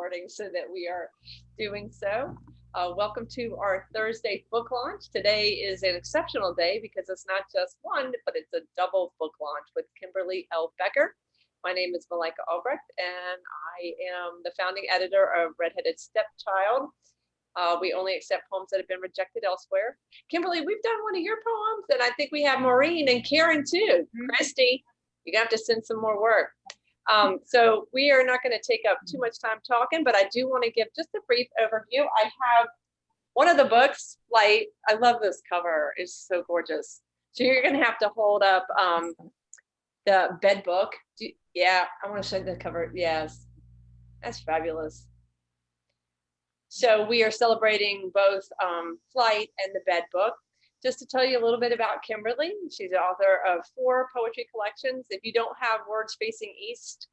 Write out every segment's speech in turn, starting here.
morning so that we are doing so. Welcome to our Thursday book launch. Today is an exceptional day because it's not just one, but it's a double book launch with Kimberly L. Becker. My name is Malika Albrecht, and I am the founding editor of Redheaded Stepchild. We only accept poems that have been rejected elsewhere. Kimberly, we've done one of your poems, and I think we have Maureen and Karen too. Christy, you're gonna have to send some more work. So we are not going to take up too much time talking, but I do want to give just a brief overview. I have one of the books, Light. I love this cover. It's so gorgeous. So you're going to have to hold up the bed book. Yeah, I want to show you the cover. Yes, that's fabulous. So we are celebrating both Flight and the bed book. Just to tell you a little bit about Kimberly, she's the author of 4 poetry collections. If you don't have Words Facing East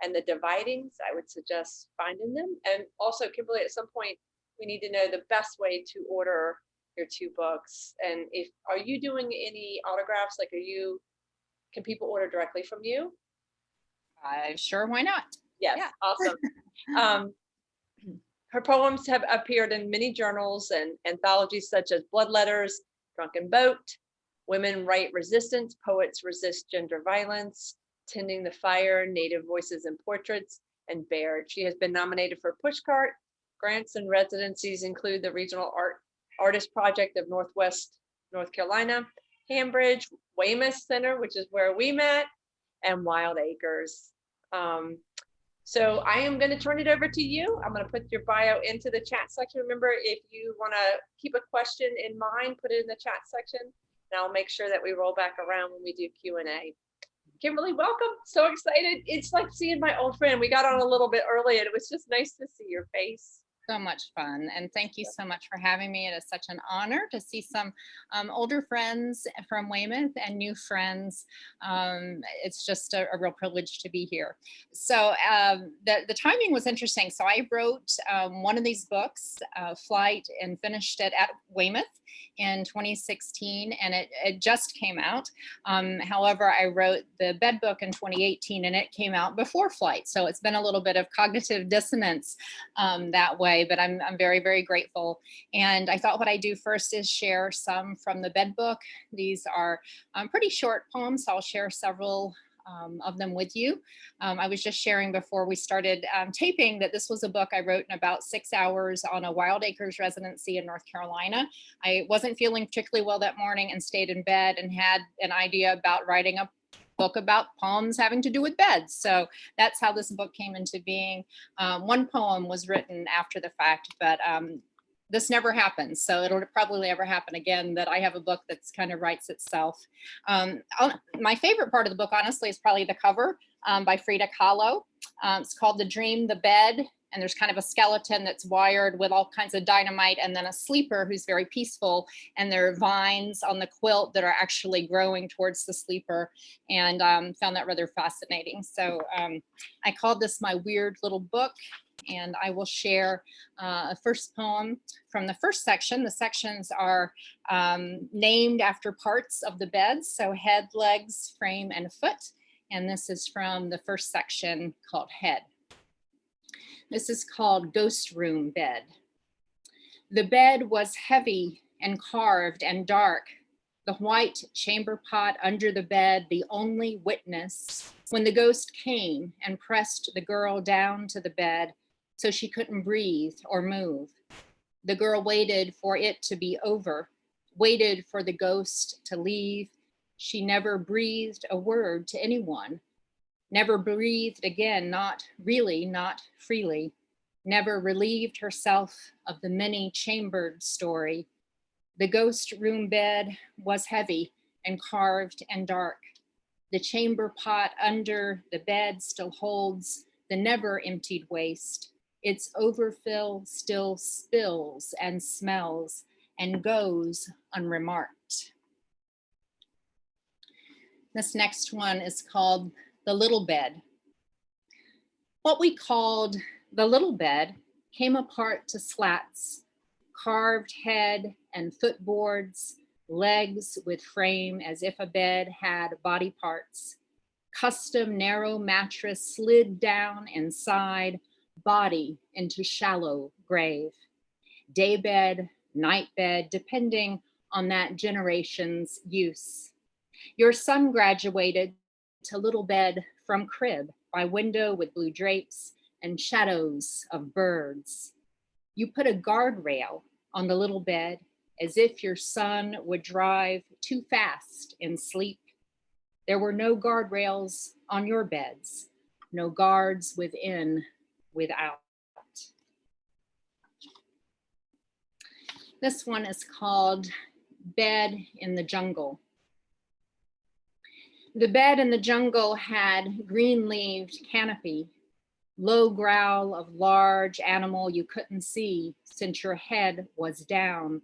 and The Dividings, I would suggest finding them. And also, Kimberly, at some point, we need to know the best way to order your 2 books. And are you doing any autographs? Like, can people order directly from you? Sure, why not? Yes, yeah. Awesome. Her poems have appeared in many journals and anthologies such as Blood Letters, Drunken Boat, Women Write Resistance, Poets Resist Gender Violence, Tending the Fire, Native Voices and Portraits, and Baird. She has been nominated for Pushcart. Grants and residencies include the Regional Artist Project of Northwest North Carolina, Cambridge, Weymouth Center, which is where we met, and Wild Acres. So I am going to turn it over to you. I'm going to put your bio into the chat section. Remember, if you want to keep a question in mind, put it in the chat section, and I'll make sure that we roll back around when we do Q&A. Kimberly, welcome. So excited. It's like seeing my old friend. We got on a little bit early, and it was just nice to see your face. So much fun, and thank you so much for having me. It is such an honor to see some older friends from Weymouth and new friends. It's just a real privilege to be here. So the timing was interesting. So I wrote one of these books, Flight, and finished it at Weymouth in 2016, and it just came out. However, I wrote the bed book in 2018, and it came out before Flight. So it's been a little bit of cognitive dissonance that way. But I'm very, very grateful. And I thought what I do first is share some from the bed book. These are pretty short poems. So I'll share several of them with you. I was just sharing before we started taping that this was a book I wrote in about 6 hours on a Wild Acres residency in North Carolina. I wasn't feeling particularly well that morning and stayed in bed and had an idea about writing a book about poems having to do with beds. So that's how this book came into being. One poem was written after the fact, but this never happened. So it'll probably never happen again that I have a book that's kind of writes itself. My favorite part of the book, honestly, is probably the cover by Frida Kahlo. It's called The Dream, the Bed. And there's kind of a skeleton that's wired with all kinds of dynamite, and then a sleeper who's very peaceful, and there are vines on the quilt that are actually growing towards the sleeper, and found that rather fascinating. So I called this my weird little book, and I will share a first poem from the first section. The sections are named after parts of the bed, so head, legs, frame, and foot. And this is from the first section called Head. This is called Ghost Room Bed. The bed was heavy and carved and dark. The white chamber pot under the bed, the only witness, when the ghost came and pressed the girl down to the bed so she couldn't breathe or move. The girl waited for it to be over, waited for the ghost to leave. She never breathed a word to anyone. Never breathed again, not really, not freely. Never relieved herself of the many-chambered story. The ghost room bed was heavy and carved and dark. The chamber pot under the bed still holds the never-emptied waste. Its overfill still spills and smells and goes unremarked. This next one is called The Little Bed. What we called the little bed came apart to slats, carved head and footboards, legs with frame as if a bed had body parts. Custom narrow mattress slid down inside, body into shallow grave. Daybed, nightbed, depending on that generation's use. Your son graduated to little bed from crib by window with blue drapes and shadows of birds. You put a guardrail on the little bed as if your son would drive too fast in sleep. There were no guardrails on your beds, no guards within, without. This one is called Bed in the Jungle. The bed in the jungle had green-leaved canopy, low growl of large animal you couldn't see since your head was down,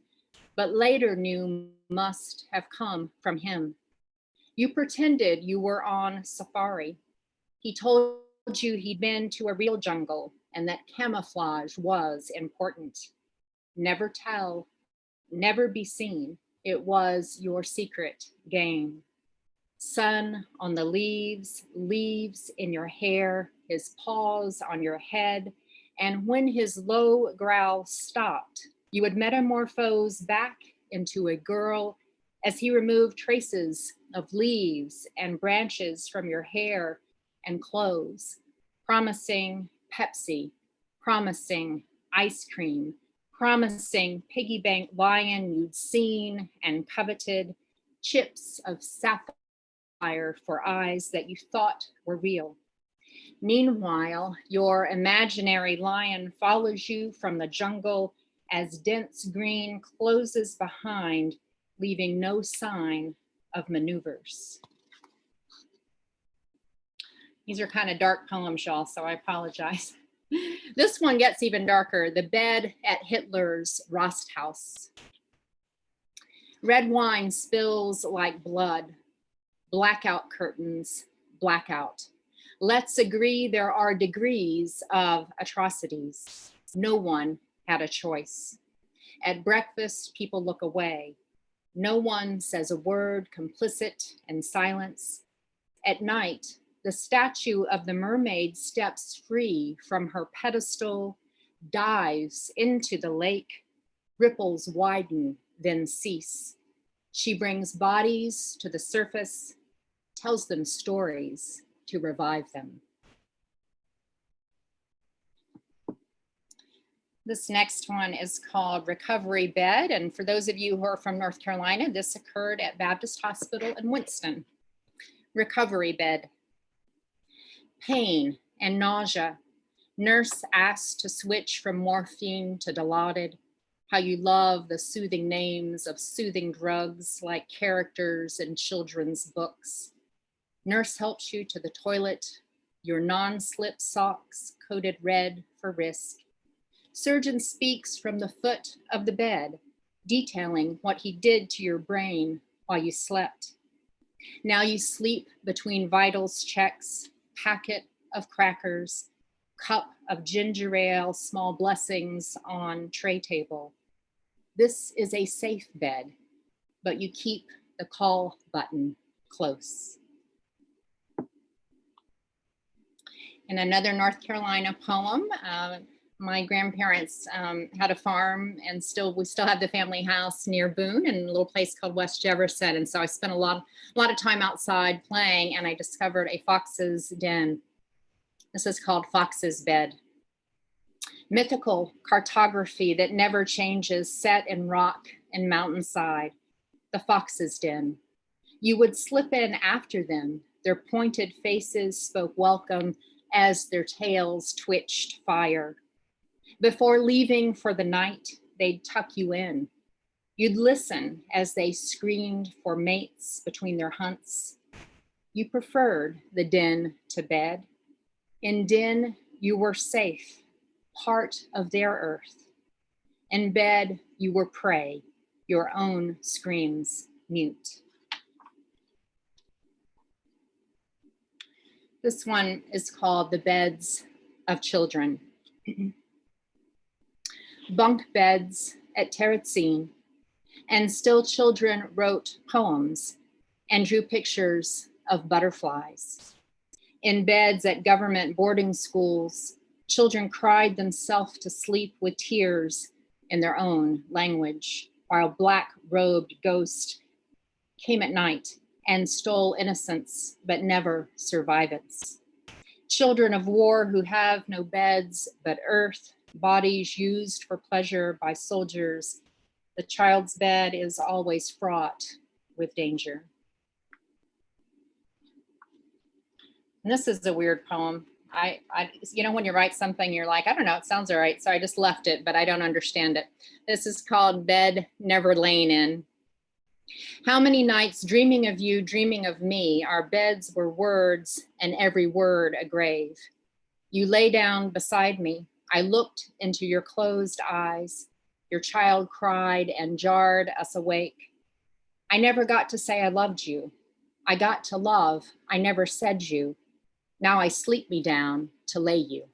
but later knew must have come from him. You pretended you were on safari. He told you he'd been to a real jungle and that camouflage was important. Never tell, never be seen. It was your secret game. Sun on the leaves, leaves in your hair, his paws on your head, and when his low growl stopped, you would metamorphose back into a girl as he removed traces of leaves and branches from your hair and clothes, promising Pepsi, promising ice cream, promising piggy bank lion you'd seen and coveted, chips of sapphire for eyes that you thought were real. Meanwhile, your imaginary lion follows you from the jungle as dense green closes behind, leaving no sign of maneuvers. These are kind of dark poems, y'all, so I apologize. This one gets even darker. The Bed at Hitler's Rasthaus. Red wine spills like blood. Blackout curtains, blackout. Let's agree there are degrees of atrocities. No one had a choice. At breakfast, people look away. No one says a word, complicit in silence. At night, the statue of the mermaid steps free from her pedestal, dives into the lake, ripples widen, then cease. She brings bodies to the surface, tells them stories to revive them. This next one is called Recovery Bed. And for those of you who are from North Carolina, this occurred at Baptist Hospital in Winston. Recovery Bed. Pain and nausea. Nurse asked to switch from morphine to Dilaudid. How you love the soothing names of soothing drugs like characters in children's books. Nurse helps you to the toilet, your non-slip socks coated red for risk. Surgeon speaks from the foot of the bed, detailing what he did to your brain while you slept. Now you sleep between vitals checks, packet of crackers, cup of ginger ale, small blessings on tray table. This is a safe bed, but you keep the call button close. In another North Carolina poem, my grandparents had a farm and we still have the family house near Boone in a little place called West Jefferson. And so I spent a lot of time outside playing, and I discovered a fox's den. This is called Fox's Bed. Mythical cartography that never changes, set in rock and mountainside, the fox's den. You would slip in after them. Their pointed faces spoke welcome as their tails twitched fire. Before leaving for the night, they'd tuck you in. You'd listen as they screamed for mates between their hunts. You preferred the den to bed. In den, you were safe, part of their earth. In bed, you were prey, your own screams mute. This one is called The Beds of Children. Bunk beds at Terrazzine, and still children wrote poems and drew pictures of butterflies. In beds at government boarding schools, Children cried themselves to sleep with tears in their own language, while black-robed ghosts came at night and stole innocence, but never survivance. Children of war who have no beds but earth, bodies used for pleasure by soldiers. The child's bed is always fraught with danger. And this is a weird poem. You know, when you write something, you're like, I don't know, it sounds all right. So I just left it, but I don't understand it. This is called Bed Never Lain In. How many nights dreaming of you, dreaming of me, our beds were words and every word a grave. You lay down beside me. I looked into your closed eyes. Your child cried and jarred us awake. I never got to say I loved you. I got to love. I never said you. Now I sleep me down to lay you.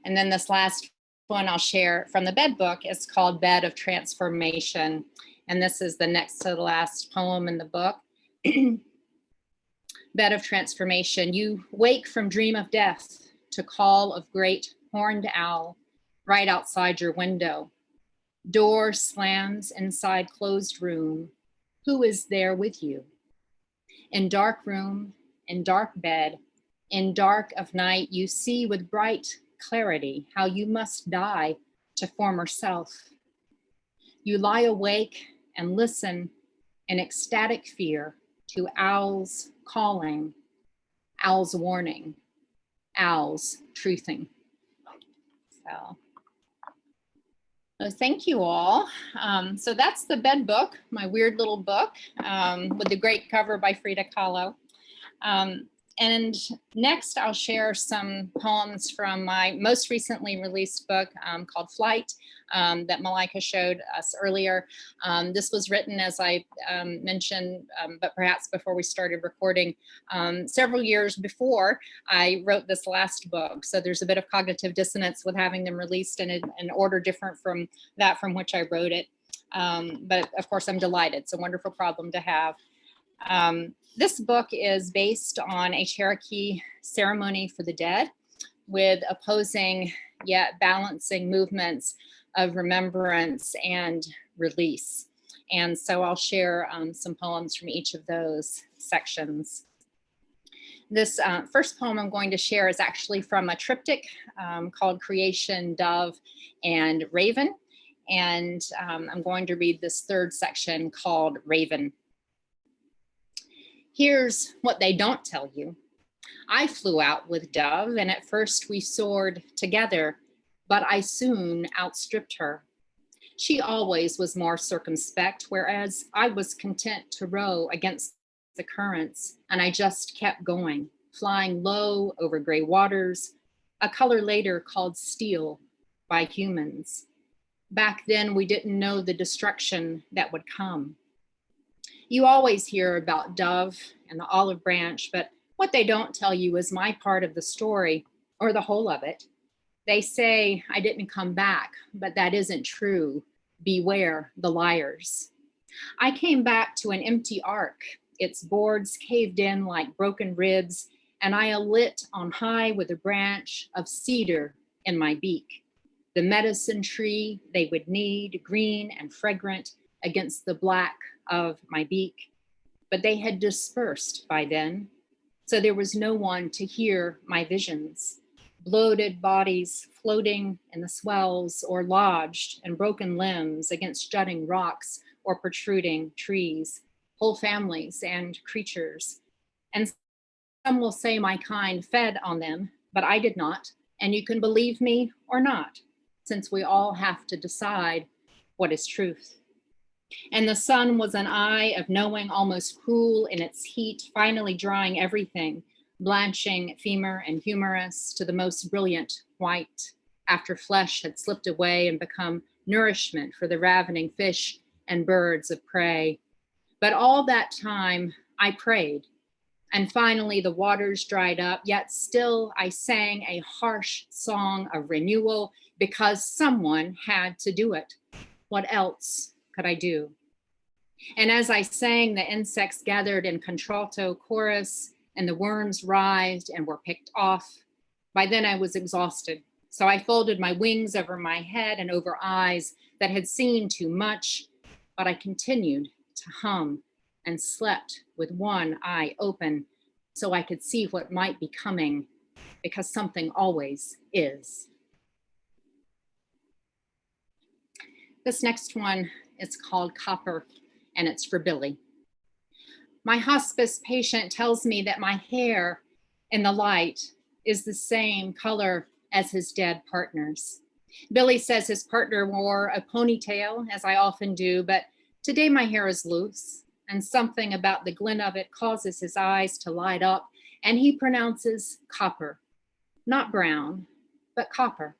And then this last one I'll share from the bed book is called Bed of Transformation. And this is the next to the last poem in the book. Bed of Transformation. You wake from dream of death to call of great horned owl right outside your window. Door slams inside closed room. Who is there with you? In dark room, in dark bed, in dark of night, you see with bright clarity how you must die to former self. You lie awake and listen in ecstatic fear to owls calling, owls warning, owls truthing. So thank you all. So that's the bed book, my weird little book with the great cover by Frida Kahlo. And next I'll share some poems from my most recently released book called Flight that Malika showed us earlier. This was written, as I mentioned, but perhaps before we started recording, several years before I wrote this last book. So there's a bit of cognitive dissonance with having them released in an order different from that from which I wrote it. But of course, I'm delighted. It's a wonderful problem to have. This book is based on a Cherokee ceremony for the dead with opposing yet balancing movements of remembrance and release. And so I'll share some poems from each of those sections. This first poem I'm going to share is actually from a triptych called Creation, Dove, and Raven. And I'm going to read this third section called Raven. Here's what they don't tell you. I flew out with Dove, and at first we soared together, but I soon outstripped her. She always was more circumspect, whereas I was content to row against the currents, and I just kept going, flying low over gray waters, a color later called steel by humans. Back then, we didn't know the destruction that would come. You always hear about Dove and the olive branch, but what they don't tell you is my part of the story, or the whole of it. They say I didn't come back, but that isn't true. Beware the liars. I came back to an empty ark, its boards caved in like broken ribs, and I alit on high with a branch of cedar in my beak. The medicine tree they would need, green and fragrant against the black of my beak. But they had dispersed by then, so there was no one to hear my visions. Bloated bodies floating in the swells or lodged in broken limbs against jutting rocks or protruding trees, whole families and creatures. And some will say my kind fed on them, but I did not. And you can believe me or not, since we all have to decide what is truth. And the sun was an eye of knowing, almost cruel in its heat, finally drying everything, blanching femur and humerus to the most brilliant white, after flesh had slipped away and become nourishment for the ravening fish and birds of prey. But all that time I prayed, and finally the waters dried up, yet still I sang a harsh song of renewal because someone had to do it. What else could I do? And as I sang, the insects gathered in contralto chorus, and the worms writhed and were picked off. By then I was exhausted, so I folded my wings over my head and over eyes that had seen too much, but I continued to hum and slept with one eye open so I could see what might be coming, because something always is. This next one is called Copper, and it's for Billy. My hospice patient tells me that my hair in the light is the same color as his dead partner's. Billy says his partner wore a ponytail, as I often do, but today my hair is loose, and something about the glint of it causes his eyes to light up, and he pronounces copper, not brown, but copper.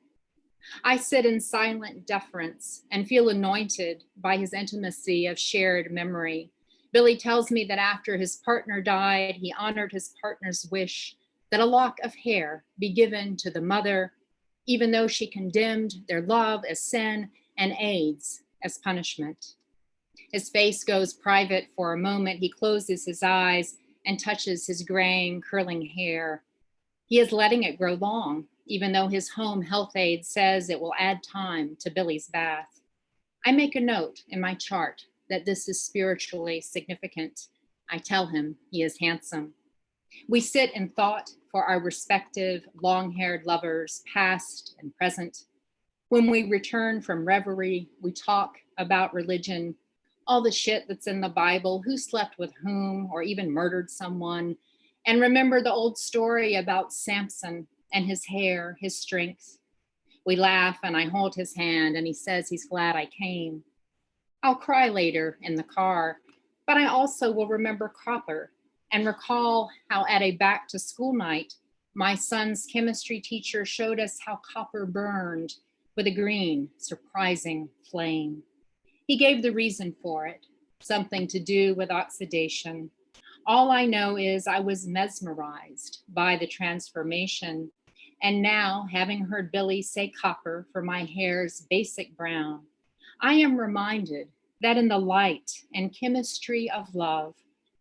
I sit in silent deference and feel anointed by his intimacy of shared memory. Billy tells me that after his partner died, he honored his partner's wish that a lock of hair be given to the mother, even though she condemned their love as sin and AIDS as punishment. His face goes private for a moment. He closes his eyes and touches his graying, curling hair. He is letting it grow long, even though his home health aide says it will add time to Billy's bath. I make a note in my chart that this is spiritually significant. I tell him he is handsome. We sit in thought for our respective long-haired lovers, past and present. When we return from reverie, we talk about religion, all the shit that's in the Bible, who slept with whom, or even murdered someone, and remember the old story about Samson and his hair, his strength. We laugh and I hold his hand and he says he's glad I came. I'll cry later in the car, but I also will remember copper and recall how at a back to school night, my son's chemistry teacher showed us how copper burned with a green, surprising flame. He gave the reason for it, something to do with oxidation. All I know is I was mesmerized by the transformation. And now, having heard Billy say copper for my hair's basic brown, I am reminded that in the light and chemistry of love,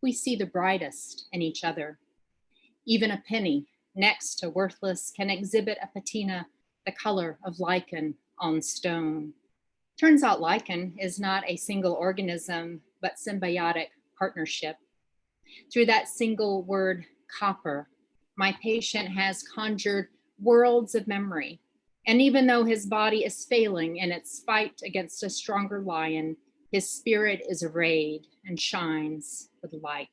we see the brightest in each other. Even a penny next to worthless can exhibit a patina, the color of lichen on stone. Turns out lichen is not a single organism, but symbiotic partnership. Through that single word, copper, my patient has conjured worlds of memory. And even though his body is failing in its fight against a stronger lion, his spirit is arrayed and shines with light.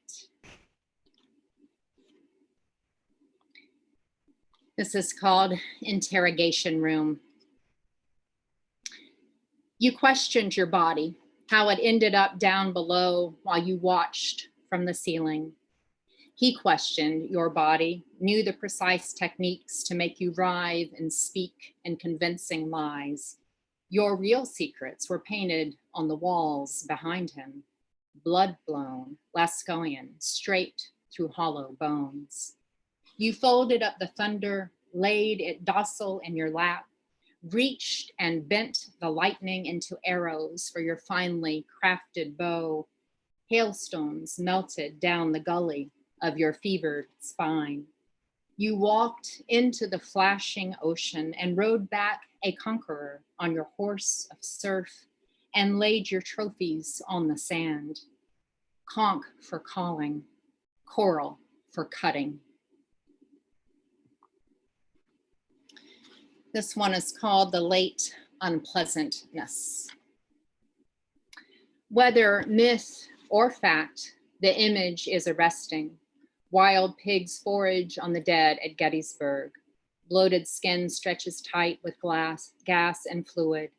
This is called Interrogation Room. You questioned your body, how it ended up down below while you watched from the ceiling. He questioned your body, knew the precise techniques to make you writhe and speak in convincing lies. Your real secrets were painted on the walls behind him, blood-blown, Lascaux, straight through hollow bones. You folded up the thunder, laid it docile in your lap, reached and bent the lightning into arrows for your finely crafted bow. Hailstones melted down the gully of your fevered spine. You walked into the flashing ocean and rode back a conqueror on your horse of surf and laid your trophies on the sand. Conch for calling, coral for cutting. This one is called the Late Unpleasantness. Whether myth or fact, the image is arresting. Wild pigs forage on the dead at Gettysburg. Bloated skin stretches tight with gas and fluid.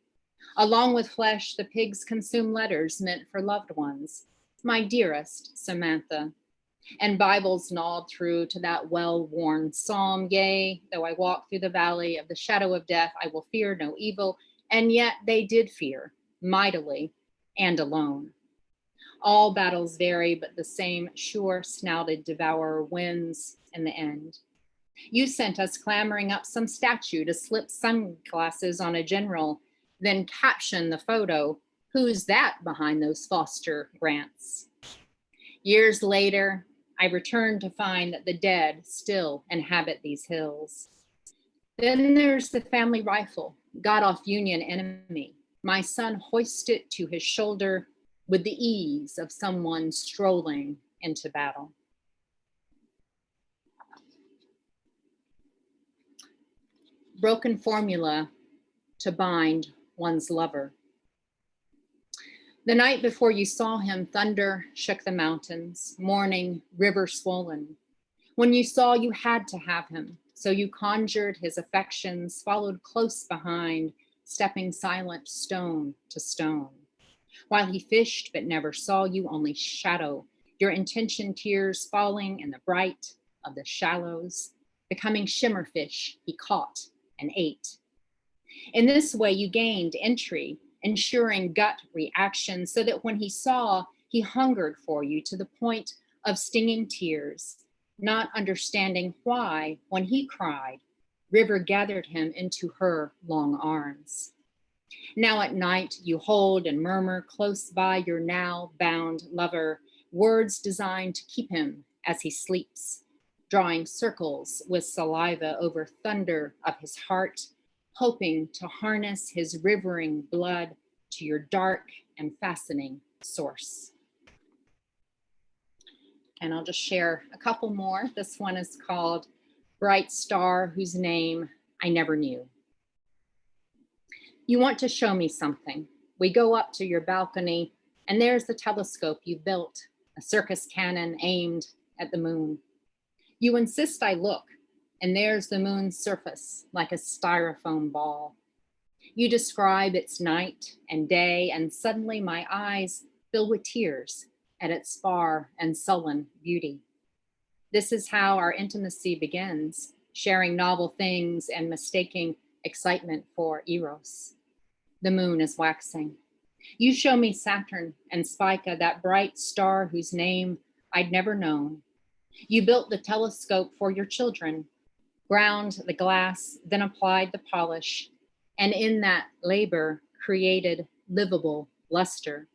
Along with flesh, the pigs consume letters meant for loved ones. My dearest Samantha. And Bibles gnawed through to that well-worn psalm, yea, though I walk through the valley of the shadow of death, I will fear no evil. And yet they did fear, mightily and alone. All battles vary, but the same sure-snouted devourer wins in the end. You sent us clamoring up some statue to slip sunglasses on a general, then caption the photo, who's that behind those Foster grants? Years later, I return to find that the dead still inhabit these hills. Then there's the family rifle, got off Union enemy. My son hoists it to his shoulder with the ease of someone strolling into battle. Broken formula to bind one's lover. The night before you saw him, thunder shook the mountains, morning, river swollen. When you saw you had to have him, so you conjured his affections, followed close behind, stepping silent stone to stone. While he fished but never saw you, only shadow, your intention tears falling in the bright of the shallows, becoming shimmer fish he caught and ate. In this way, you gained entry, ensuring gut reaction so that when he saw, he hungered for you to the point of stinging tears, not understanding why, when he cried, river gathered him into her long arms. Now at night, you hold and murmur close by your now bound lover, words designed to keep him as he sleeps, drawing circles with saliva over thunder of his heart, hoping to harness his rivering blood to your dark and fascinating source. And I'll just share a couple more. This one is called Bright Star Whose Name I Never Knew. You want to show me something. We go up to your balcony, and there's the telescope you built, a circus cannon aimed at the moon. You insist I look, and there's the moon's surface like a styrofoam ball. You describe its night and day, and suddenly my eyes fill with tears at its far and sullen beauty. This is how our intimacy begins, sharing novel things and mistaking excitement for eros. The moon is waxing. You show me Saturn and Spica, that bright star whose name I'd never known. You built the telescope for your children, ground the glass, then applied the polish, and in that labor created livable luster.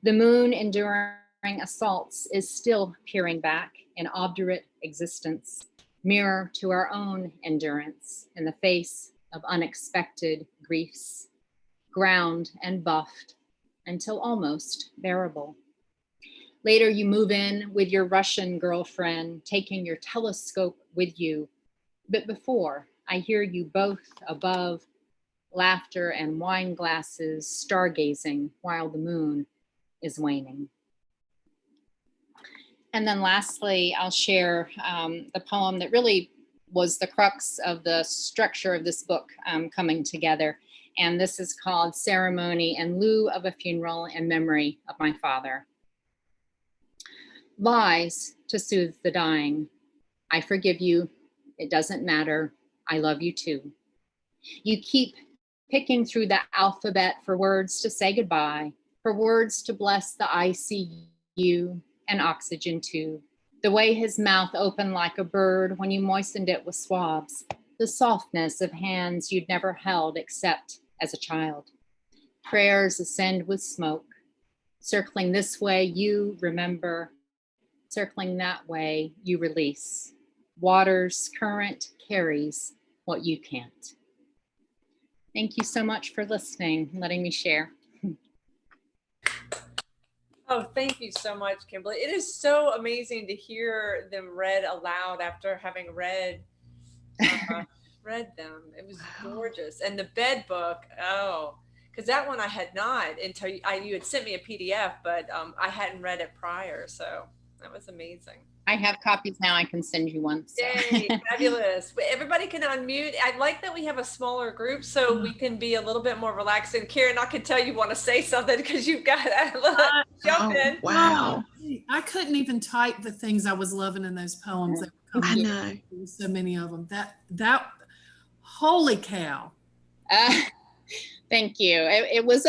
The moon, enduring assaults, is still peering back in obdurate existence, mirror to our own endurance in the face of unexpected griefs, ground and buffed until almost bearable. Later, you move in with your Russian girlfriend, taking your telescope with you. But before, I hear you both above laughter and wine glasses, stargazing while the moon is waning. And then lastly, I'll share the poem that really was the crux of the structure of this book coming together. And this is called Ceremony in Lieu of a Funeral in Memory of My Father. Lies to soothe the dying. I forgive you. It doesn't matter. I love you too. You keep picking through the alphabet for words to say goodbye, for words to bless the ICU and oxygen tube. The way his mouth opened like a bird when you moistened it with swabs. The softness of hands you'd never held except as a child. Prayers ascend with smoke. Circling this way, you remember. Circling that way, you release. Water's current carries what you can't. Thank you so much for listening and letting me share. Oh, thank you so much, Kimberly. It is so amazing to hear them read aloud after having read them. It was gorgeous. And the bed book, oh, because that one I had not until you had sent me a PDF, but I hadn't read it prior. So that was amazing. I have copies now. I can send you one. So. Yay, fabulous. Everybody can unmute. I like that we have a smaller group so we can be a little bit more relaxed. And Karen, I can tell you want to say something because you've got to jump in. Wow. I couldn't even type the things I was loving in those poems. I know. So many of them. That holy cow. Thank you. It was,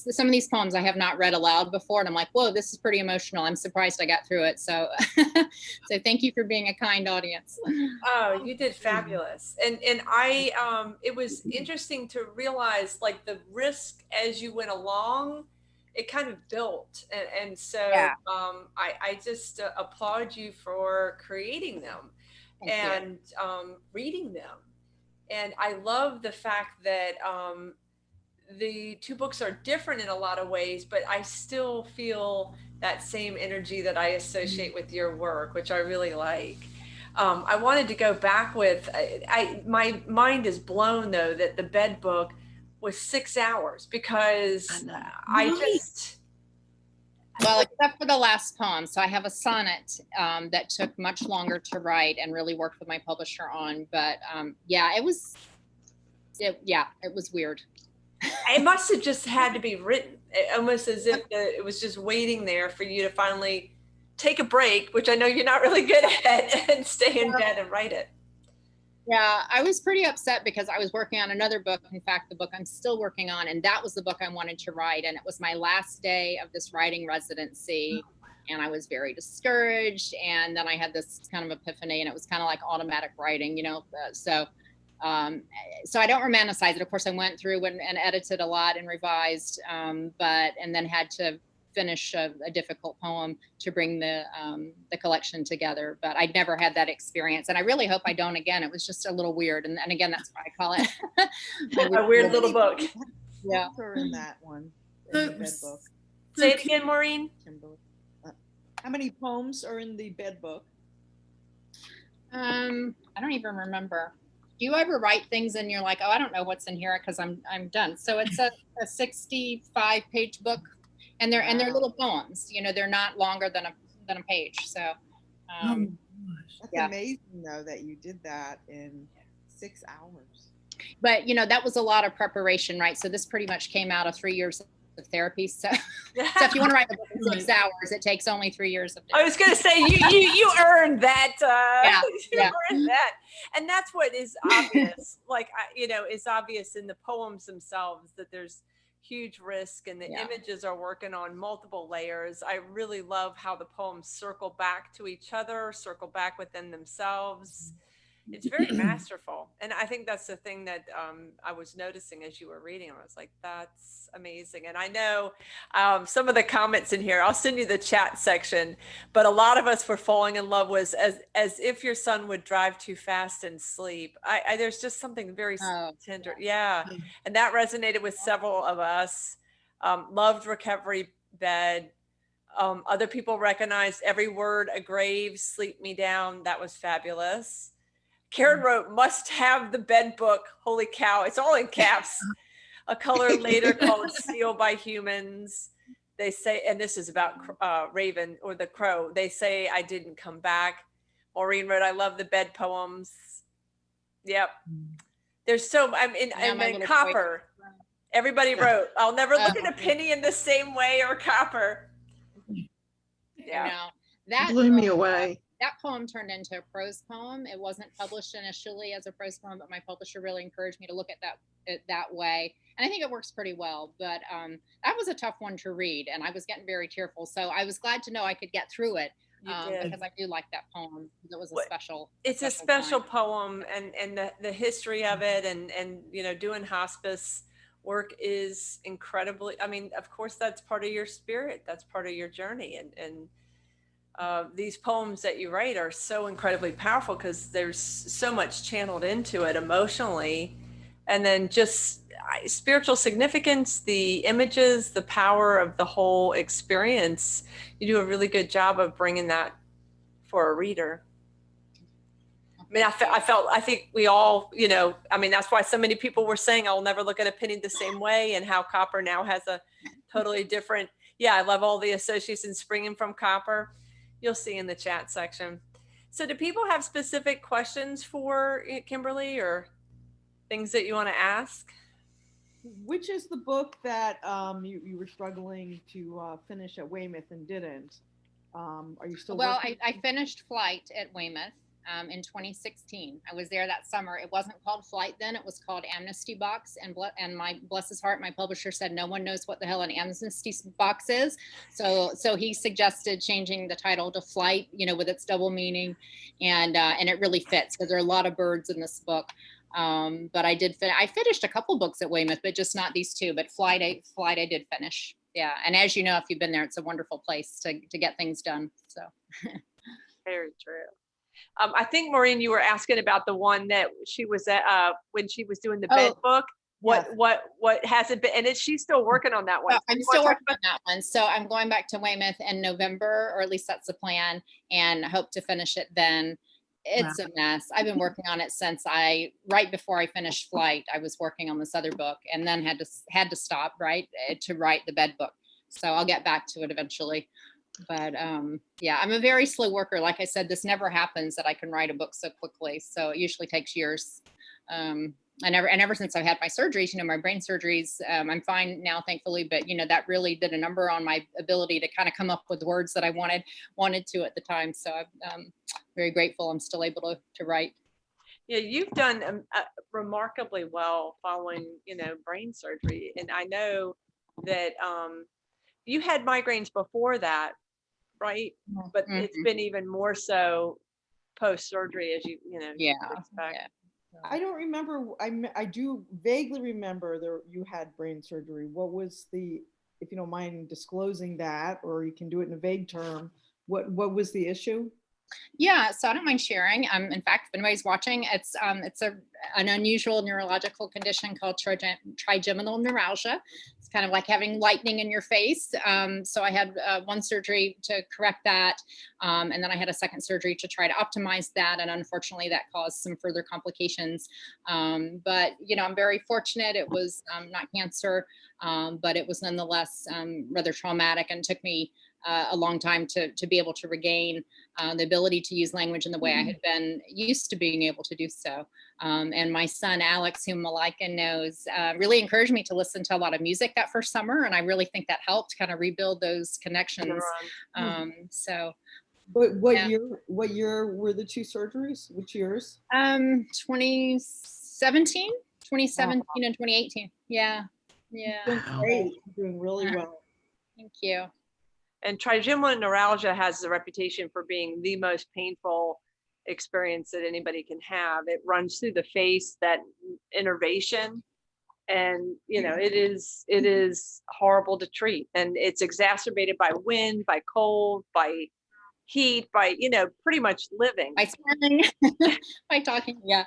some of these poems I have not read aloud before, and I'm like, whoa, this is pretty emotional. I'm surprised I got through it. So, so thank you for being a kind audience. Oh, you did fabulous. And I, it was interesting to realize like the risk as you went along. it kind of built. And so Yeah. I just applaud you for creating them Thank you. and reading them. And I love the fact that the two books are different in a lot of ways, but I still feel that same energy that I associate with your work, which I really like. I wanted to go back with, my mind is blown though that the bed book was 6 hours because I just, Well, except for the last poem. So I have a sonnet that took much longer to write and really worked with my publisher on. But yeah, it was weird. it must have just had to be written, almost as if it was just waiting there for you to finally take a break, which I know you're not really good at, and stay in bed and write it. Yeah, I was pretty upset because I was working on another book. In fact, the book I'm still working on, and that was the book I wanted to write. And it was my last day of this writing residency. And I was very discouraged. And then I had this kind of epiphany, and it was kind of like automatic writing, you know. So I don't romanticize it. Of course, I went through and edited a lot and revised, and then had to finish a difficult poem to bring the collection together. But I'd never had that experience, and I really hope I don't again. It was just a little weird, and again, that's why I call it a weird little book. Yeah, Are in that one, in the bed book. Say it again, Maureen. How many poems are in the bed book? I don't even remember. Do you ever write things and you're like, oh, I don't know what's in here because I'm done? So it's a 65-page book, and they're little poems. You know, they're not longer than a page. So That's amazing though that you did that in 6 hours. But you know, that was a lot of preparation, right? So this pretty much came out of 3 years of therapy. So if you want to write a book in 6 hours, it takes only 3 years of therapy. I was going to say you earned that. Yeah. Earned that, and that's what is obvious. Like is obvious in the poems themselves that there's huge risk, and the images are working on multiple layers. I really love how the poems circle back to each other, circle back within themselves. It's very masterful. And I think that's the thing that I was noticing as you were reading. I was like, that's amazing. And I know some of the comments in here, I'll send you the chat section, but a lot of us were falling in love with as if your son would drive too fast and sleep. There's just something very tender. Yeah. And that resonated with several of us. Loved Recovery Bed. Other people recognized every word, a grave, sleep me down. That was fabulous. Karen wrote, must have the bed book. Holy cow. It's all in caps. A color later called Steel by Humans. They say, and this is about Raven or the Crow. They say I didn't come back. Maureen wrote, I love the bed poems. Yep. There's so, and then Copper. Everybody wrote, I'll never look at a penny in the same way, or Copper. Yeah. That blew me away. That poem turned into a prose poem. It wasn't published initially as a prose poem, but my publisher really encouraged me to look at that way. And I think it works pretty well. But that was a tough one to read, and I was getting very tearful. So I was glad to know I could get through it because I do like that poem. It was a special. It's a special poem, and the history of it, and doing hospice work is incredibly. I mean, of course, that's part of your spirit. That's part of your journey, and these poems that you write are so incredibly powerful because there's so much channeled into it emotionally, and then just spiritual significance, the images, the power of the whole experience. You do a really good job of bringing that for a reader. I mean, I think we all, that's why so many people were saying, I'll never look at a penny the same way, and how Copper now has a totally different, I love all the associations springing from Copper. You'll see in the chat section. So do people have specific questions for Kimberly, or things that you want to ask? Which is the book that you were struggling to finish at Weymouth and didn't? Are you still working? I finished Flight at Weymouth in 2016. I was there that summer. It wasn't called Flight then. It was called Amnesty Box. And my, bless his heart, my publisher said no one knows what the hell an amnesty box is. So he suggested changing the title to Flight, with its double meaning, and it really fits because there are a lot of birds in this book. But I finished a couple books at Weymouth, but just not these two. But Flight I did finish. yeah. And as you know, if you've been there, it's a wonderful place to get things done. So. Very true. I think, Maureen, you were asking about the one that she was at when she was doing the bed book. What has it been? And she's still working on that one. So I'm still working on that one. So I'm going back to Weymouth in November, or at least that's the plan, and hope to finish it then. It's a mess. I've been working on it since right before I finished Flight. I was working on this other book, and then had to stop to write the bed book. So I'll get back to it eventually. But yeah, I'm a very slow worker. Like I said, this never happens that I can write a book so quickly. So it usually takes years. And ever since I've had my surgeries, my brain surgeries, I'm fine now, thankfully. But that really did a number on my ability to kind of come up with words that I wanted to at the time. So I'm very grateful I'm still able to write. Yeah, you've done remarkably well following, brain surgery, and I know that you had migraines before that, right? But it's been even more so post-surgery, as you expect. Yeah. I don't remember. I do vaguely remember you had brain surgery. What was if you don't mind disclosing that, or you can do it in a vague term, what was the issue? Yeah, so I don't mind sharing. In fact, if anybody's watching, it's an unusual neurological condition called trigeminal neuralgia. It's kind of like having lightning in your face. So I had one surgery to correct that, and then I had a second surgery to try to optimize that. And unfortunately, that caused some further complications. But I'm very fortunate. It was not cancer, but it was nonetheless rather traumatic, and took me a long time to be able to regain the ability to use language in the way I had been used to being able to do so. And my son, Alex, whom Malika knows, really encouraged me to listen to a lot of music that first summer. And I really think that helped kind of rebuild those connections. So. But what year were the two surgeries? Which years? 2017 and 2018. Yeah. Doing great. Doing really well. Thank you. And trigeminal neuralgia has the reputation for being the most painful experience that anybody can have. It runs through the face, that innervation, and it is horrible to treat. And it's exacerbated by wind, by cold, by heat, by pretty much living. By smelling, by talking. Yeah.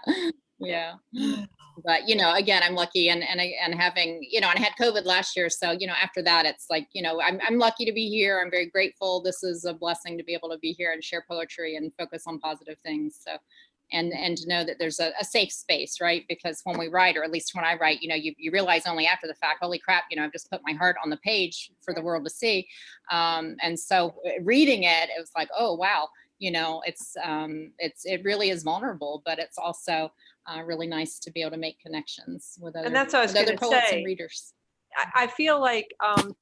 But again, I'm lucky, and having and I had COVID last year, so after that, it's like I'm lucky to be here. I'm very grateful. This is a blessing to be able to be here and share poetry and focus on positive things. So, and to know that there's a safe space, right? Because when we write, or at least when I write, you realize only after the fact, holy crap, I've just put my heart on the page for the world to see. And so reading it, it was like, oh wow, it really is vulnerable, but it's also really nice to be able to make connections with other, and that's what I was other poets say. And readers. I feel like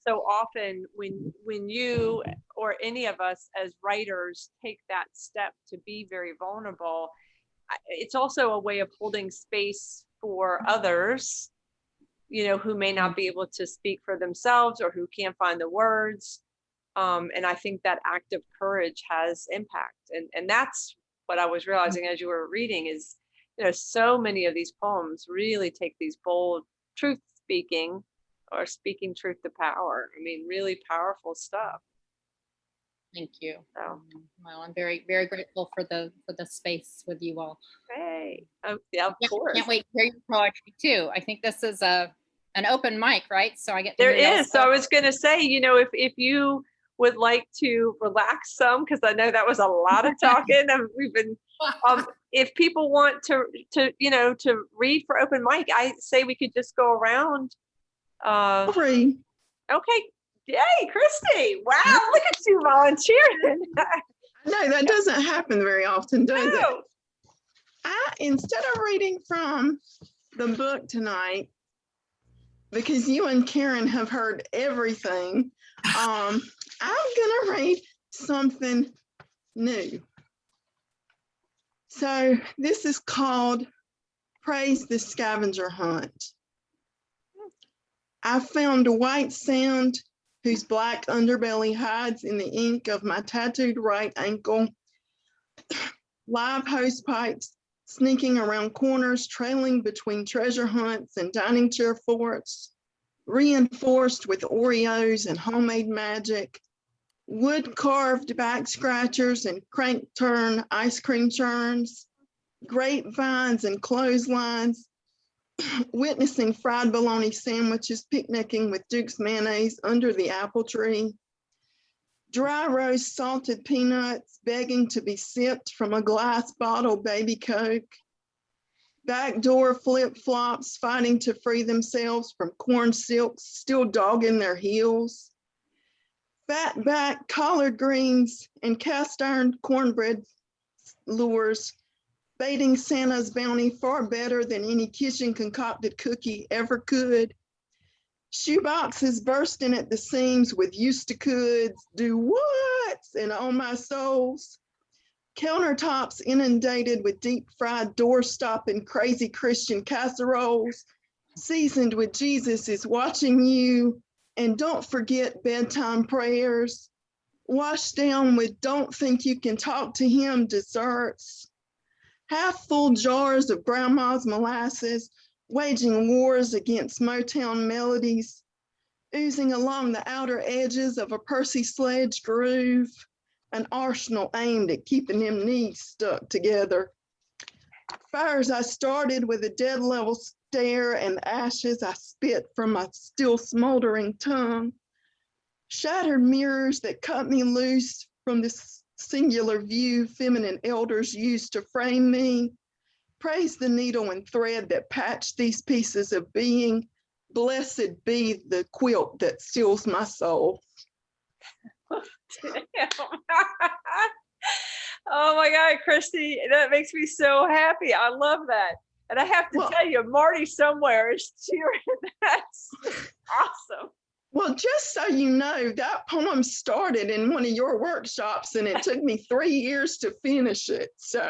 so often when you or any of us as writers take that step to be very vulnerable, it's also a way of holding space for others, who may not be able to speak for themselves or who can't find the words. And I think that act of courage has impact. And that's what I was realizing as you were reading is, so many of these poems really take these bold truth speaking or speaking truth to power. I mean, really powerful stuff. Thank you. So. Well, I'm very, very grateful for the space with you all. Hey, yeah, of course. Can't wait to hear your poetry too. I think this is an open mic, right? So I get to there is. So I was going to say, if you would like to relax some, because I know that was a lot of talking, and we've been. If people want to read for open mic, I say we could just go around. Free. Okay. Yay, Christy. Wow, look at you volunteering. No, that doesn't happen very often, does it? Instead of reading from the book tonight, because you and Karen have heard everything, I'm gonna read something new. So this is called Praise the Scavenger Hunt. I found a white sand whose black underbelly hides in the ink of my tattooed right ankle. Live hose pipes sneaking around corners, trailing between treasure hunts and dining chair forts. reinforced with Oreos and homemade magic, wood carved back scratchers and crank turn ice cream churns, grapevines and clotheslines, witnessing fried bologna sandwiches, picnicking with Duke's mayonnaise under the apple tree, dry roast salted peanuts begging to be sipped from a glass bottle baby Coke, backdoor flip-flops fighting to free themselves from corn silks still dogging their heels, fatback collard greens and cast iron cornbread lures, baiting Santa's bounty far better than any kitchen concocted cookie ever could. Shoeboxes bursting at the seams with used to coulds, do whats, and oh my souls. Countertops inundated with deep fried doorstop and crazy Christian casseroles, seasoned with Jesus is watching you, and don't forget bedtime prayers. Washed down with don't think you can talk to him desserts. Half full jars of grandma's molasses, waging wars against Motown melodies, oozing along the outer edges of a Percy Sledge groove, an arsenal aimed at keeping them knees stuck together. Fires I started with a dead level stare and ashes I spit from my still smoldering tongue. Shattered mirrors that cut me loose from this singular view feminine elders used to frame me. Praise the needle and thread that patched these pieces of being. Blessed be the quilt that seals my soul. Oh my God, Christy, that makes me so happy. I love that. And I have to tell you, Marty somewhere is cheering. That's awesome. Well, just so you know, that poem started in one of your workshops and it took me 3 years to finish it. So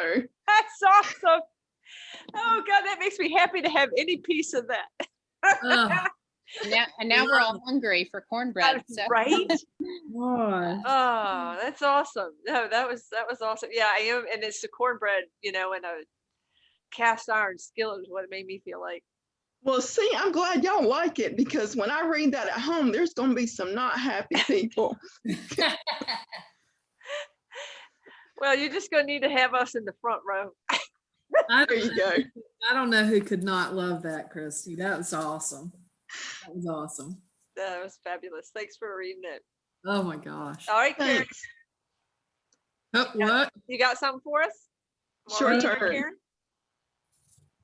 that's awesome. Oh God, that makes me happy to have any piece of that. And now we're all hungry for cornbread. So. Right? Oh, Oh, that's awesome. No, that was awesome. Yeah, I am, and it's the cornbread, in a cast iron skillet is what it made me feel like. well, see, I'm glad y'all like it because when I read that at home, there's going to be some not happy people. Well, you're just going to need to have us in the front row. There you go. I don't know who could not love that, Christy. That was awesome. That was awesome. That was fabulous. Thanks for reading it. Oh my gosh. All right, Karen. Thanks. What? You got something for us? Sure, Turn. turn. Karen?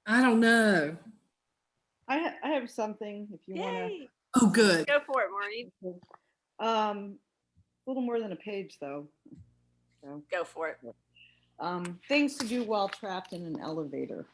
I don't know. I have something if you want Yay. Oh, good. Go for it, Maureen. to. A little more than a page though. So, Go for it. things to do while trapped in an elevator.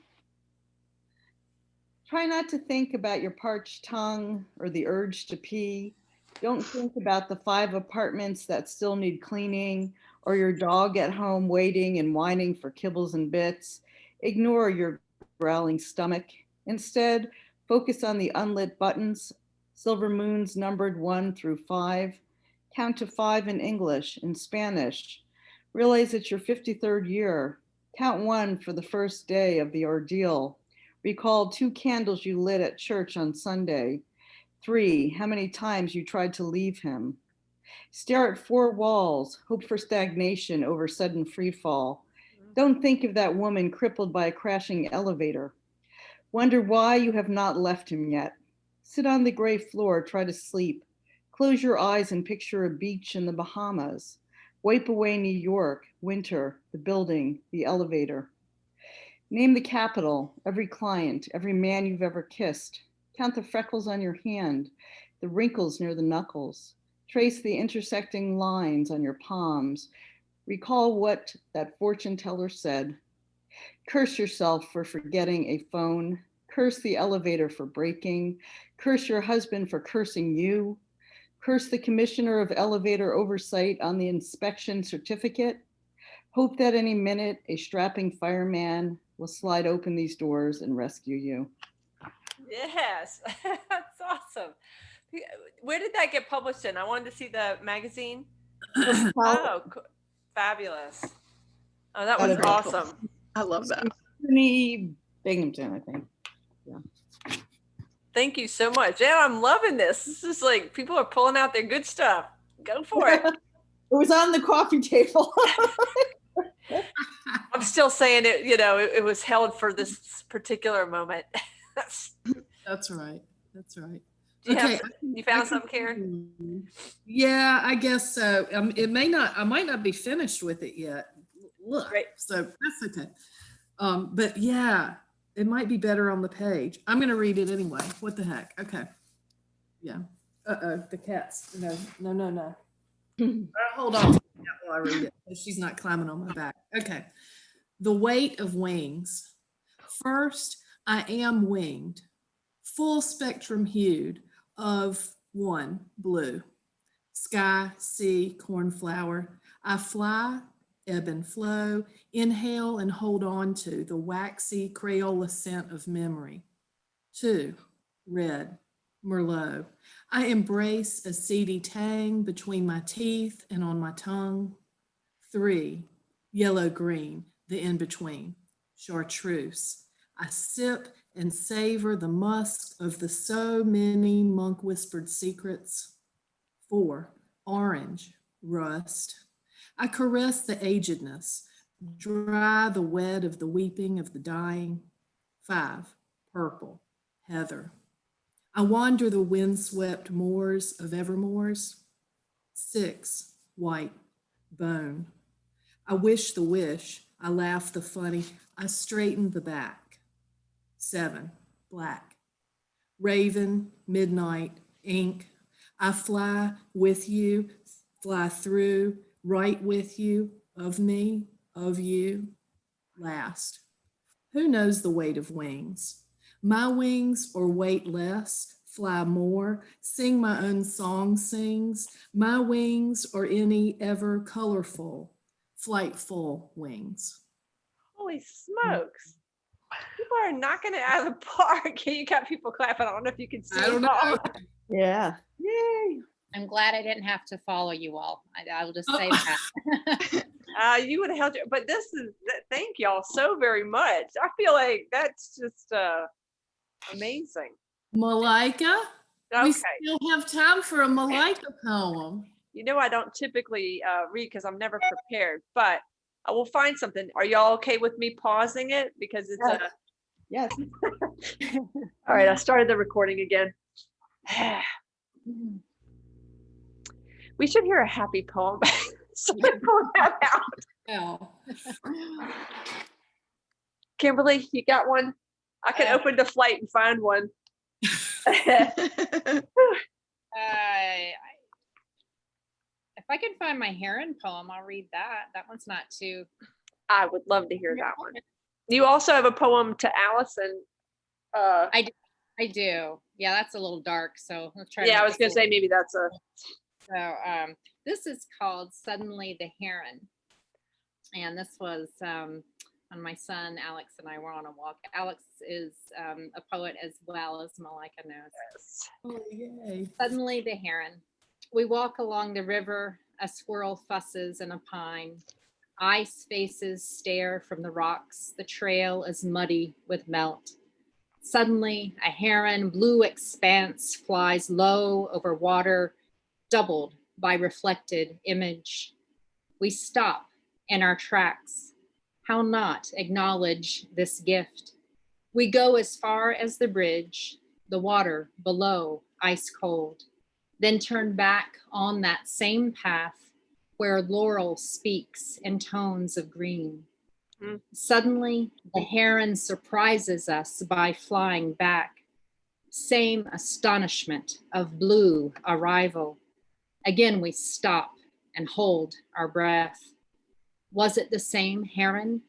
Try not to think about your parched tongue or the urge to pee. Don't think about the 5 apartments that still need cleaning or your dog at home waiting and whining for kibbles and bits. Ignore your growling stomach. Instead, focus on the unlit buttons, silver moons numbered 1 through 5. Count to 5 in English, in Spanish. Realize it's your 53rd year. Count 1 for the first day of the ordeal. Recall 2 candles you lit at church on Sunday. 3, how many times you tried to leave him. Stare at 4 walls, hope for stagnation over sudden free fall. Don't think of that woman crippled by a crashing elevator. Wonder why you have not left him yet. Sit on the gray floor, try to sleep. Close your eyes and picture a beach in the Bahamas. Wipe away New York, winter, the building, the elevator. Name the capital, every client, every man you've ever kissed. Count the freckles on your hand, the wrinkles near the knuckles. Trace the intersecting lines on your palms. Recall what that fortune teller said. Curse yourself for forgetting a phone. Curse the elevator for breaking. Curse your husband for cursing you. Curse the commissioner of elevator oversight on the inspection certificate. Hope that any minute a strapping fireman will slide open these doors and rescue you. Yes, that's awesome. Where did that get published in? I wanted to see the magazine. Oh, fabulous. Oh, that was awesome. I love that. Binghamton, I think. Yeah. Thank you so much. Yeah, I'm loving this. This is like people are pulling out their good stuff. Go for it. It was on the coffee table. I'm still saying it, you know, it was held for this particular moment. That's right. That's right. Do you have Okay, you found something, Karen? Yeah, I guess so. I might not be finished with it yet. Look, Great. so that's okay. But yeah, it might be better on the page. I'm going to read it anyway. What the heck? Okay. Yeah. Uh-oh, the cat's. No. Hold on while I read it. She's not climbing on my back. Okay. The weight of wings. First, I am winged, full spectrum hued of one, blue. Sky, sea, cornflower. I fly, ebb and flow, inhale and hold on to the waxy Crayola scent of memory. 2, red, Merlot. I embrace a seedy tang between my teeth and on my tongue. 3, yellow-green, the in-between, chartreuse. I sip and savor the musk of the so many monk-whispered secrets. 4, orange, rust. I caress the agedness, dry the wet of the weeping of the dying. 5, purple, heather. I wander the windswept moors of evermores. 6, white, bone. I wish the wish, I laugh the funny, I straighten the back. 7, black. Raven, midnight, ink. I fly with you, fly through, right with you, of me, of you. Last. Who knows the weight of wings? My wings or weight less, fly more, sing my own song sings. My wings or any ever colorful, flightful wings. Holy smokes. People are knocking it out of the park. You got people clapping. I don't know if you can see. I don't know. Yeah. Yay. I'm glad I didn't have to follow you all. I'll just say Oh. that. You would have held your, but this is, thank y'all so very much. I feel like that's just amazing. Malika? Okay. We still have time for a Malika poem. You know, I don't typically read because I'm never prepared, but I will find something. Are y'all okay with me pausing it? Because it's Yes. all right, I started the recording again. We should hear a happy poem. So I pulled that out. Oh. Kimberly, you got one? I can open the flight and find one. If I can find my heron poem, I'll read that. That one's not too. I would love to hear that one. You also have a poem to Allison. I do. Yeah, that's a little dark. So let's try. Yeah, I was gonna say maybe that's a. So this is called "Suddenly the Heron," and this was when my son Alex and I were on a walk. Alex is a poet as well, as Malika knows. Oh, yay. Suddenly the heron. We walk along the river, a squirrel fusses in a pine. Ice faces stare from the rocks. The trail is muddy with melt. Suddenly, a heron, blue expanse, flies low over water, doubled by reflected image. We stop in our tracks. How not acknowledge this gift? We go as far as the bridge, the water below ice cold, then turn back on that same path where laurel speaks in tones of green. Suddenly, the heron surprises us by flying back. Same astonishment of blue arrival. Again, we stop and hold our breath. Was it the same heron?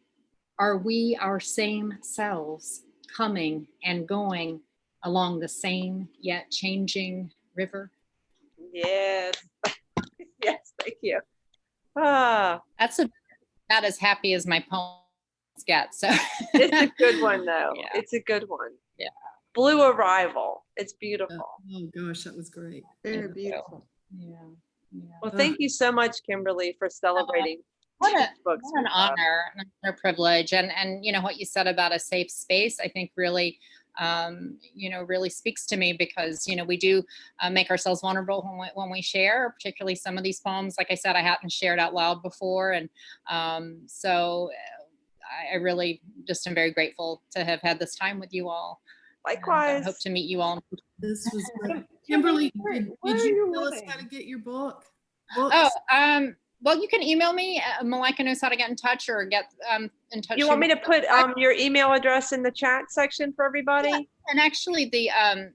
Are we our same selves, coming and going along the same yet changing river? Yes. Yes, thank you. That's not as happy as my poems get. So It's a good one though. Yeah. It's a good one. Yeah. Blue Arrival. It's beautiful. Oh gosh, that was great. Very beautiful. Yeah. Well, thank you so much, Kimberly, for celebrating What books. an honor and a privilege. And you know what you said about a safe space, I think really you know, really speaks to me because, you know, we do make ourselves vulnerable when we share, particularly some of these poems. Like I said, I hadn't shared out loud before. And so I really just am very grateful to have had this time with you all. Likewise. And, hope to meet you all. This was good. Kimberly, did where are you you tell us living? how to get your book? Oh, well, you can email me. Malika knows how to get in touch or get in touch. You want me to put your email address in the chat section for everybody? Yeah. And actually, the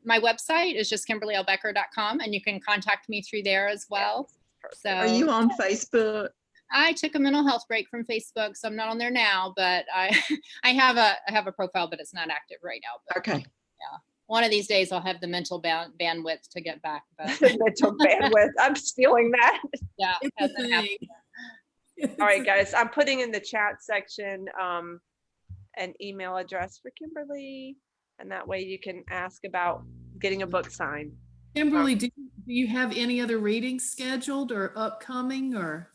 my website is just KimberlyLbecker.com, and you can contact me through there as well. So, Are you on Facebook? I took a mental health break from Facebook, so I'm not on there now. But I have a profile, but it's not active right now. But, Okay. yeah, one of these days I'll have the mental bandwidth to get back. But Mental bandwidth. I'm stealing that. yeah, It's a thing. All right, guys. I'm putting in the chat section an email address for Kimberly, and that way you can ask about getting a book signed. Kimberly, do you have any other readings scheduled or upcoming or?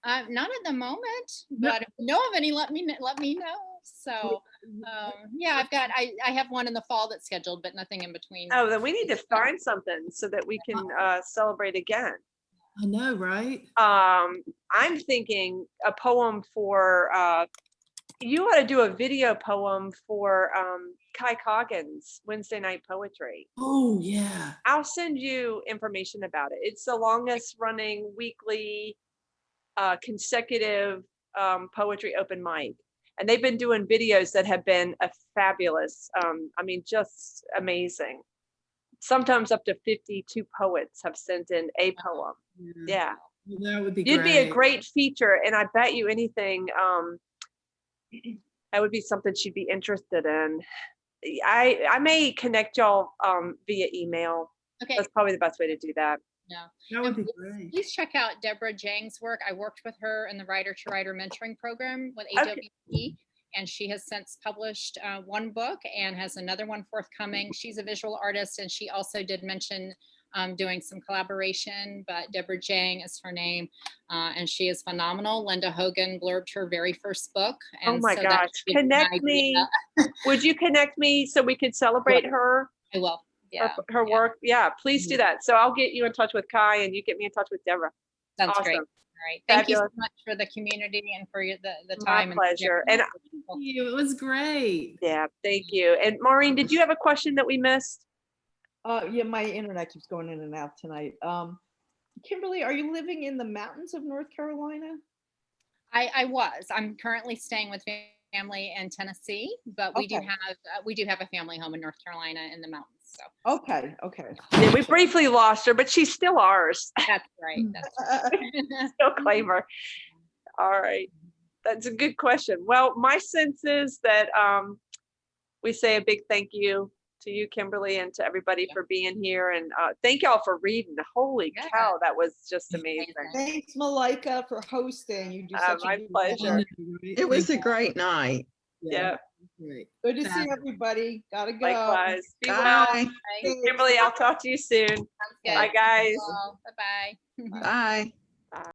not at the moment, No. but if you know of any, let me know. So yeah, I have one in the fall that's scheduled, but nothing in between. Oh, then we need to find something so that we can celebrate again. I know, right? I'm thinking a poem for you ought to do a video poem for Kai Coggins' Wednesday Night Poetry. Oh yeah. I'll send you information about it. It's the longest running weekly consecutive poetry open mic. And they've been doing videos that have been fabulous. I mean, just amazing. Sometimes up to 52 poets have sent in a poem. Yeah. Well, that would be You'd great. be a great feature. And I bet you anything, that would be something she'd be interested in. I may connect y'all via email. Okay. That's probably the best way to do that. Yeah. That would be great. Please check out Deborah Jang's work. I worked with her in the Writer to Writer mentoring program with Okay. AWP, and she has since published one book and has another one forthcoming. She's a visual artist, and she also did mention doing some collaboration, but Deborah Jang is her name, and she is phenomenal. Linda Hogan blurbed her very first book. Oh And my so that gosh. gives you an Connect me. Would you connect me so we could celebrate her? I will. Yeah. Her yeah. work. Yeah, please do that. So I'll get you in touch with Kai and you get me in touch with Deborah. Sounds Awesome. great. All right. Thank you so Fabulous. much for the community and for the My time. pleasure. And Thank you. It was great. yeah, thank you. And Maureen, did you have a question that we missed? Yeah, my internet keeps going in and out tonight. Kimberly, are you living in the mountains of North Carolina? I was. I'm currently staying with family in Tennessee, but we Okay. do have a family home in North Carolina in the mountains. So Okay, okay. Yeah, we briefly lost her, but she's still ours. that's right. That's right. Still claim her. All right. That's a good question. Well, my sense is that we say a big thank you to you, Kimberly, and to everybody for being here. And thank y'all for reading. Holy Yeah. cow, that was just amazing. Thanks, Malika, for hosting. You do such My a good pleasure. job. It was a great night. Yeah. Great. Good to see everybody. Gotta go. Likewise. Be well. Bye. Bye. Kimberly, I'll talk to you soon. Sounds good. Bye, guys. Bye bye. Bye.